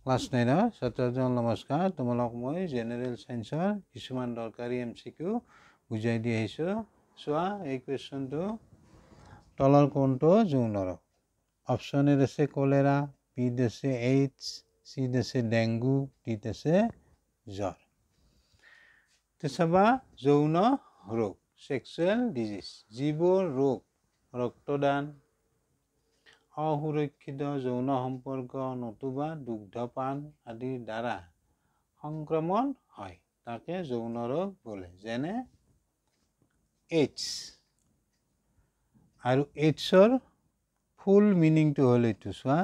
class 9 ছাত্ৰজন নমস্কাৰ তোমালোক মই জেনাৰেল সায়েন্সৰ কিছুমান দৰকাৰী এমসিকিউ বুজাই দি আহিছো চোৱা এই কোৱেশ্চনটো তলৰ কোনটো যৌনৰ অপচন এ আছে কলেৰা বি আছে এইডছ সি আছে ডেংগু ডি আছে জ্বৰ তেছবা যৌন ৰোগ সেক্সুৱেল ডিজিজ যিবোৰ ৰোগ ৰক্তদান অসুৰক্ষিত যৌন সম্পৰ্ক নতুবা দুগ্ধপান আদিৰ দ্বাৰা সংক্ৰমণ হয় তাকে যৌন ৰোগ বোলে যেনে এইডছ আৰু এইডছৰ ফুল মিনিংটো হ'ল এইটো চোৱা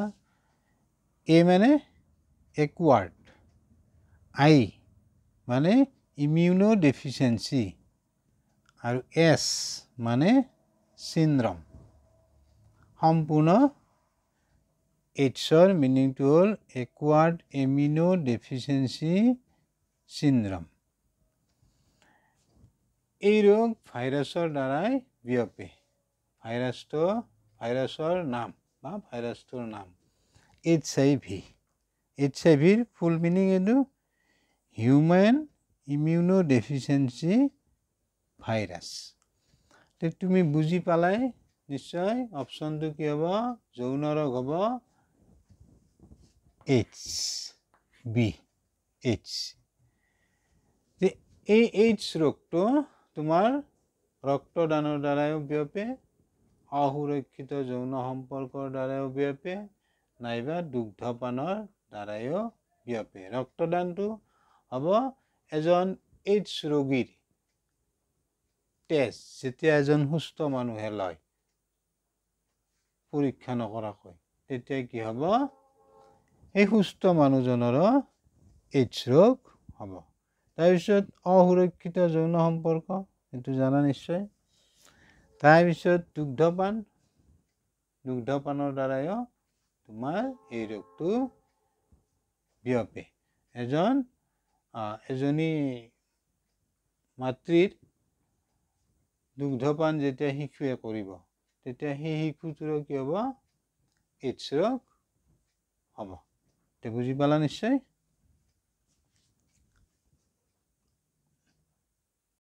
এ মানে একুৱাৰ্ড আই মানে ইমিউনো ডেফিচিয়েন্সি আৰু এছ মানে সিন্ড্ৰম সম্পূৰ্ণ এইডছৰ মিনিংটো হ'ল একুৱাৰ্ড ইমিউনো ডেফিচিয়েন্সি সিন্ড্ৰম এই ৰোগ ভাইৰাছৰ দ্বাৰাই বিয়পে ভাইৰাছৰ নাম বা ভাইৰাছটোৰ নাম এইচআইভিৰ ফুল মিনিং এইটো হিউম্যান ইমিউনো ডেফিচিয়েন্সি ভাইৰাছ তুমি বুজি পালাই নিশ্চয় অপশনটো কি হ'ব যৌন ৰোগ হ'ব এইডছ বি এইডছ এই এইডছ ৰোগটো তোমাৰ ৰক্তদানৰ দ্বাৰাও বিয়পে অসুৰক্ষিত যৌন সম্পৰ্কৰ দ্বাৰাও বিয়পে নাইবা দুগ্ধপানৰ দ্বাৰাও বিয়পে ৰক্তদানটো হ'ব এজন এইডছ ৰোগীৰ তেজ যেতিয়া এজন সুস্থ মানুহে লয় পৰীক্ষা নকৰাকৈ তেতিয়া কি হ'ব এই সুস্থ মানুহজনৰ এইডছ ৰোগ হ'ব তাৰপিছত অসুৰক্ষিত যৌন সম্পৰ্ক এইটো জানা নিশ্চয় তাৰপিছত দুগ্ধপানৰ দ্বাৰাও তোমাৰ এই ৰোগটো বিয়পে এজনী মাতৃৰ দুগ্ধপান যেতিয়া শিশুৱে কৰিব তেতিয়া সেই শিশুটোৰ কি হ'ব এইডছ ৰোগ হ'ব তে বুজি পালা নিশ্চয়